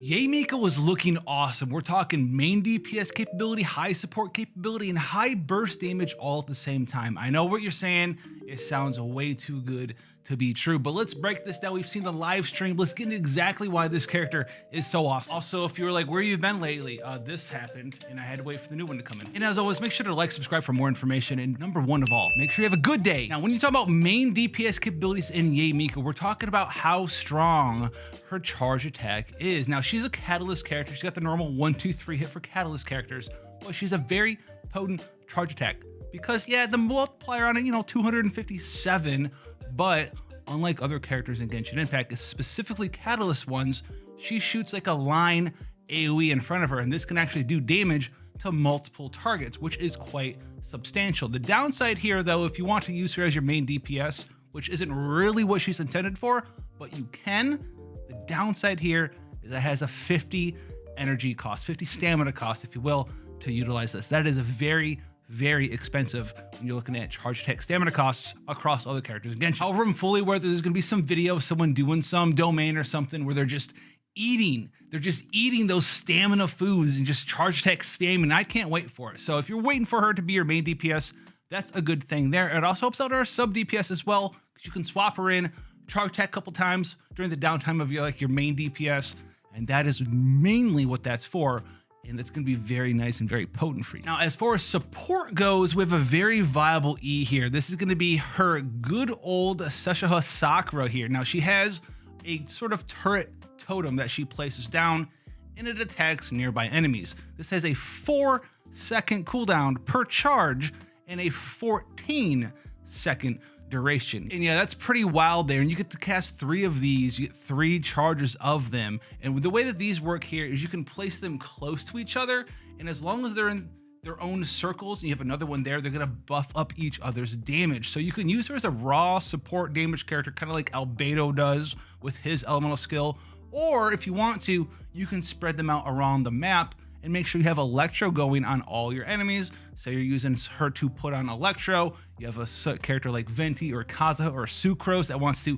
Yae Miko was looking awesome. We're talking main DPS capability, high support capability, and high burst damage all at the same time. I know what you're saying. It sounds way too good to be true, but let's break this down. We've seen the live stream. Let's get into exactly why this character is so awesome. Also, if you were like, where you've been lately, this happened and I had to wait for the new one to come in. And as always, make sure to like, subscribe for more information. And number one of all, make sure you have a good day. Now, when you talk about main DPS capabilities in Yae Miko, we're talking about how strong her charge attack is. Now, she's a Catalyst character. She's got the normal 1-2-3 hit for Catalyst characters, but she's a very potent charge attack because, yeah, the multiplier on it, 257, but unlike other characters in Genshin Impact, specifically Catalyst ones, she shoots like a line AoE in front of her, and this can actually do damage to multiple targets, which is quite substantial. The downside here, though, if you want to use her as your main DPS, which isn't really what she's intended for, but you can, the downside here is it has a 50 energy cost, 50 stamina cost, if you will, to utilize this. That is a very expensive when you're looking at charge attack stamina costs across other characters. Again, however, I'm fully aware that there's going to be some video of someone doing some domain or something where they're just eating those stamina foods and just charge attack spam, and I can't wait for it. So if you're waiting for her to be your main DPS, that's a good thing there. It also helps out our sub DPS as well, because you can swap her in, charge attack a couple times during the downtime of your main DPS, and that is mainly what that's for. And it's going to be very nice and very potent for you. Now, as far as support goes, we have a very viable E here. This is going to be her good old Seshaha Sakura here. Now, she has a sort of turret totem that she places down, and it attacks nearby enemies. This has a 4-second cooldown per charge and a 14-second duration. And yeah, that's pretty wild there. And you get to cast 3 of these, you get 3 charges of them. And the way that these work here is you can place them close to each other, and as long as they're in their own circles and you have another one there, they're gonna buff up each other's damage. So you can use her as a raw support damage character, kind of like Albedo does with his elemental skill. Or if you want to, you can spread them out around the map and make sure you have Electro going on all your enemies. Say you're using her to put on Electro, you have a character like Venti or Kazuha or Sucrose that wants to,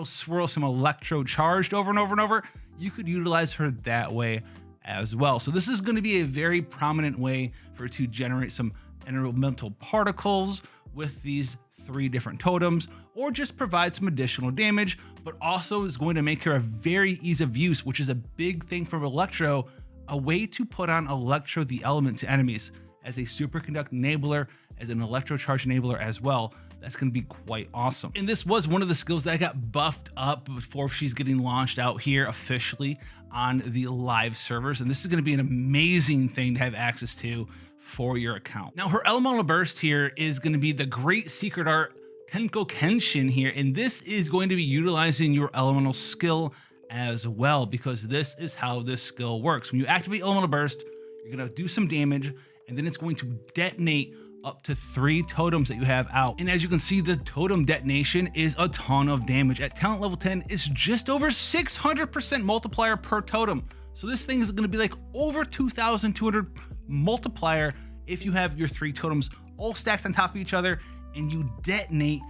swirl some Electro charged over and over and over. You could utilize her that way as well. So this is going to be a very prominent way for her to generate some elemental particles with these 3 different totems, or just provide some additional damage, but also is going to make her a very ease of use, which is a big thing for Electro, a way to put on Electro the element to enemies as a superconduct enabler, as an electro charge enabler as well. That's going to be quite awesome. And this was one of the skills that got buffed up before she's getting launched out here officially on the live servers. And this is going to be an amazing thing to have access to for your account. Now, her elemental burst here is going to be the great secret art Tenko Kenshin here. And this is going to be utilizing your elemental skill as well, because this is how this skill works. When you activate elemental burst, you're going to do some damage, and then it's going to detonate up to 3 totems that you have out. And as you can see, the totem detonation is a ton of damage. At talent level 10, it's just over 600% multiplier per totem. So this thing is going to be like over 2,200 multiplier if you have your 3 totems all stacked on top of each other and you detonate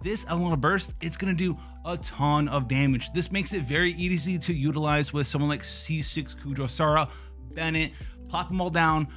this elemental burst. It's going to do a ton of damage. This makes it very easy to utilize with someone like C6 Kujo Sara, Bennett. Plop them all down,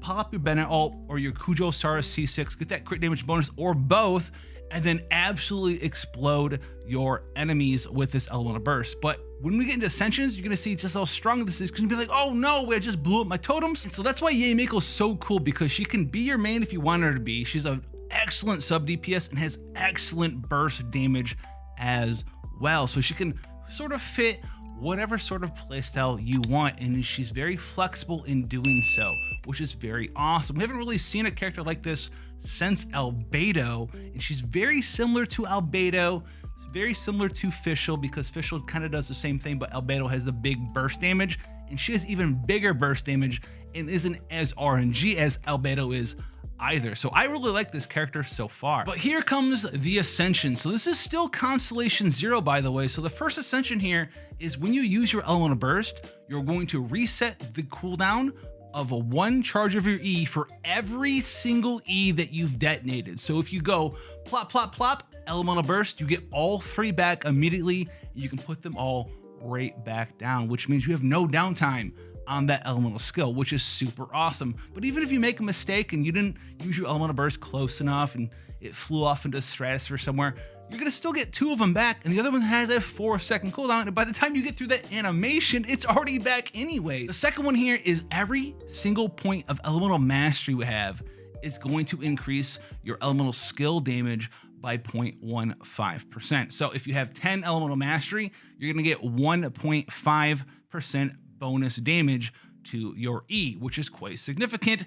pop your Bennett ult or your Kujo Sara C6, get that crit damage bonus or both, and then absolutely explode your enemies with this elemental burst. But when we get into Ascensions, you're gonna see just how strong this is, because you're gonna be like, oh no, I just blew up my totems. And so that's why Yae Miko is so cool, because she can be your main if you want her to be. She's an excellent sub DPS and has excellent burst damage as well. So she can sort of fit whatever sort of playstyle you want, and she's very flexible in doing so, which is very awesome. We haven't really seen a character like this since Albedo, and she's very similar to Albedo. It's very similar to Fischl, because Fischl kind of does the same thing, but Albedo has the big burst damage, and she has even bigger burst damage and isn't as RNG as Albedo is either. So I really like this character so far. But here comes the Ascension. So this is still Constellation 0, by the way. So the first Ascension here is when you use your elemental burst, you're going to reset the cooldown of a 1 charge of your E for every single E that you've detonated. So if you go plop, plop, plop, elemental burst, you get all 3 back immediately. You can put them all right back down, which means you have no downtime on that elemental skill, which is super awesome. But even if you make a mistake and you didn't use your elemental burst close enough and it flew off into the stratosphere somewhere, you're gonna still get 2 of them back, and the other one has a 4-second cooldown, and by the time you get through that animation, it's already back anyway. The second one here is every single point of elemental mastery we have is going to increase your elemental skill damage by 0.15%. So if you have 10 elemental mastery, you're gonna get 1.5% bonus damage to your E, which is quite significant.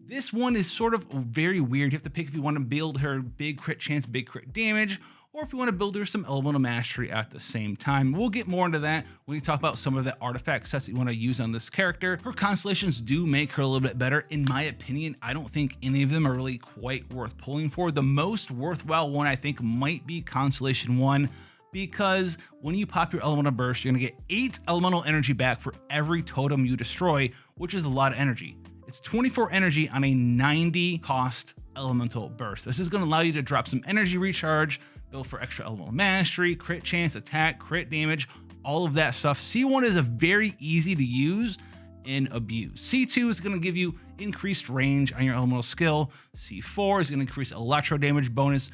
This one is sort of very weird. You have to pick if you want to build her big crit chance, big crit damage, or if you want to build her some elemental mastery at the same time. We'll get more into that when we talk about some of the artifact sets that you want to use on this character. Her constellations do make her a little bit better. In my opinion, I don't think any of them are really quite worth pulling for. The most worthwhile one I think might be Constellation 1, because when you pop your elemental burst, you're gonna get 8 elemental energy back for every totem you destroy, which is a lot of energy. It's 24 energy on a 90 cost elemental burst. This is gonna allow you to drop some energy recharge, build for extra elemental mastery, crit chance, attack, crit damage, all of that stuff. C1 is a very easy to use and abuse. C2 is gonna give you increased range on your elemental skill. C4 is gonna increase electro damage bonus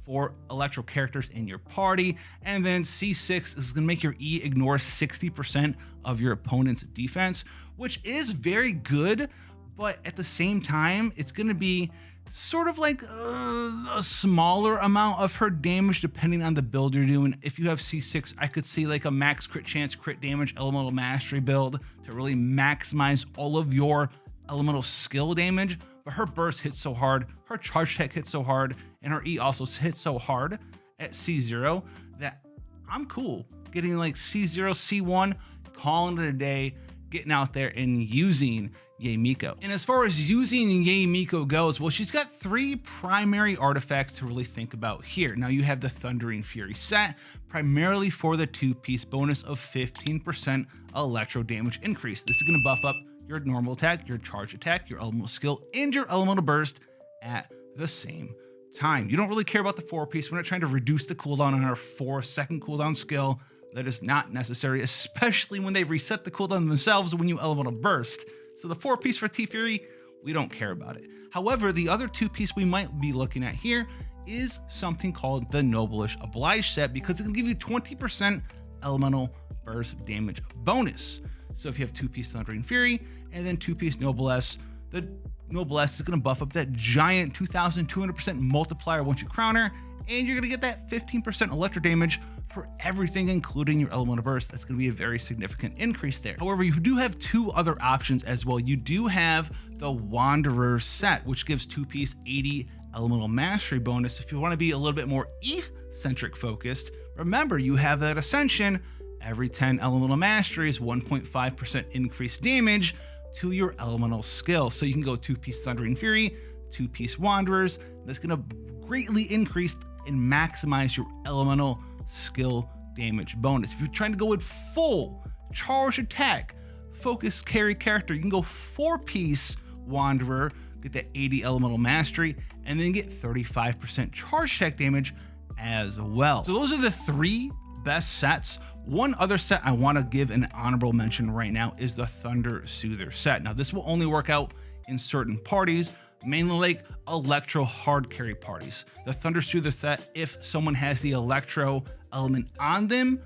for electro characters in your party. And then C6 is gonna make your E ignore 60% of your opponent's defense, which is very good, but at the same time, it's gonna be sort of like a smaller amount of her damage depending on the build you're doing. If you have C6, I could see like a max crit chance, crit damage, elemental mastery build to really maximize all of your elemental skill damage. But her burst hits so hard, her charge attack hits so hard, and her E also hits so hard at C0 that I'm cool getting like C0, C1, calling it a day, getting out there and using Yae Miko. And as far as using Yae Miko goes, well, she's got 3 primary artifacts to really think about here. Now you have the Thundering Fury set, primarily for the 2-piece bonus of 15% electro damage increase. This is gonna buff up your normal attack, your charge attack, your elemental skill, and your elemental burst at the same time. You don't really care about the 4-piece. We're not trying to reduce the cooldown on our 4-second cooldown skill. That is not necessary, especially when they reset the cooldown themselves when you elemental burst. So the 4-piece for T-Fury, we don't care about it. However, the other 2-piece we might be looking at here is something called the Noblish Oblige set, because it can give you 20% elemental burst damage bonus. So if you have 2-piece Thundering Fury and then 2-piece Noblesse, the Noblesse is going to buff up that giant 2,200% multiplier once you crown her, and you're going to get that 15% electro damage for everything, including your elemental burst. That's going to be a very significant increase there. However, you do have 2 other options as well. You do have the Wanderer set, which gives 2-piece 80 elemental mastery bonus. If you want to be a little bit more E-centric focused, remember you have that Ascension. Every 10 elemental mastery is 1.5% increased damage to your elemental skill. So you can go 2-piece Thundering Fury, 2-piece Wanderers. That's going to greatly increase and maximize your elemental skill damage bonus. If you're trying to go with full charge attack, focus carry character, you can go 4-piece Wanderer, get that 80 elemental mastery, and then get 35% charge attack damage as well. So those are the 3 best sets. One other set I want to give an honorable mention right now is the Thunder Soother set. Now this will only work out in certain parties, mainly like electro hard carry parties. The Thunder Soother set, if someone has the electro element on them,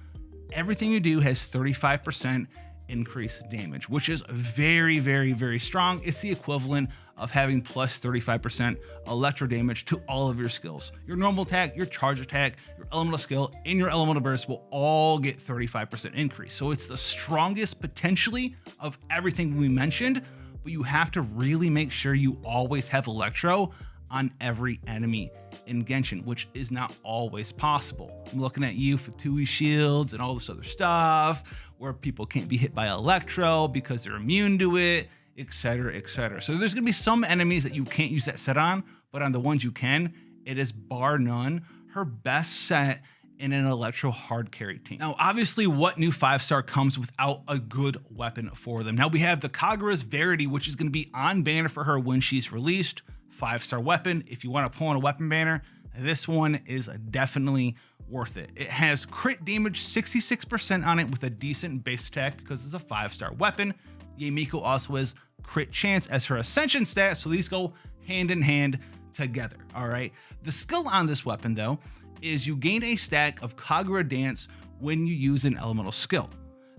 everything you do has 35% increased damage, which is very, very, very strong. It's the equivalent of having plus 35% electro damage to all of your skills. Your normal attack, your charge attack, your elemental skill, and your elemental burst will all get 35% increase. So it's the strongest potentially of everything we mentioned, but you have to really make sure you always have electro on every enemy in Genshin, which is not always possible. I'm looking at you for 2E shields and all this other stuff where people can't be hit by electro because they're immune to it, etc., etc. So there's gonna be some enemies that you can't use that set on, but on the ones you can, it is bar none her best set in an electro hard carry team. Now, obviously, what new 5-star comes without a good weapon for them? Now we have the Kagura's Verity, which is gonna be on banner for her when she's released. 5-star weapon. If you want to pull on a weapon banner, this one is definitely worth it. It has crit damage 66% on it with a decent base attack because it's a 5-star weapon. Yae Miko also has crit chance as her Ascension stat, so these go hand in hand together, all right? The skill on this weapon, though, is you gain a stack of Kagura Dance when you use an elemental skill.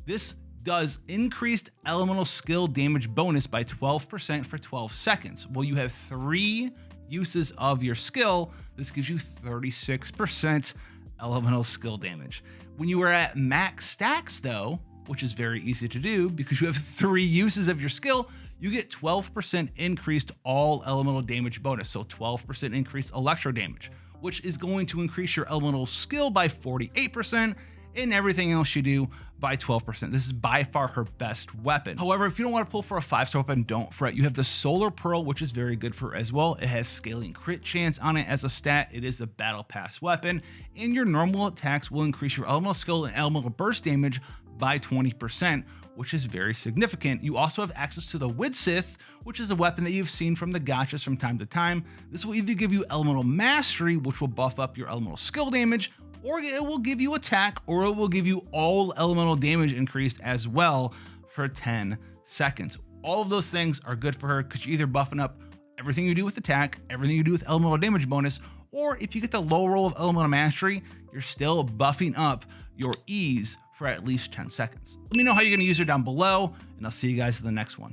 This does increased elemental skill damage bonus by 12% for 12 seconds. Well, you have 3 uses of your skill. This gives you 36% elemental skill damage. When you are at max stacks, though, which is very easy to do because you have 3 uses of your skill, you get 12% increased all elemental damage bonus. So 12% increased electro damage, which is going to increase your elemental skill by 48% and everything else you do by 12%. This is by far her best weapon. However, if you don't want to pull for a 5-star weapon, don't fret. You have the Solar Pearl, which is very good for her as well. It has scaling crit chance on it as a stat. It is a battle pass weapon, and your normal attacks will increase your elemental skill and elemental burst damage by 20%, which is very significant. You also have access to the Widsith, which is a weapon that you've seen from the gachas from time to time. This will either give you elemental mastery, which will buff up your elemental skill damage, or it will give you attack, or it will give you all elemental damage increased as well for 10 seconds. All of those things are good for her because you're either buffing up everything you do with attack, everything you do with elemental damage bonus, or if you get the low roll of elemental mastery, you're still buffing up your ease for at least 10 seconds. Let me know how you're going to use her down below, and I'll see you guys in the next one.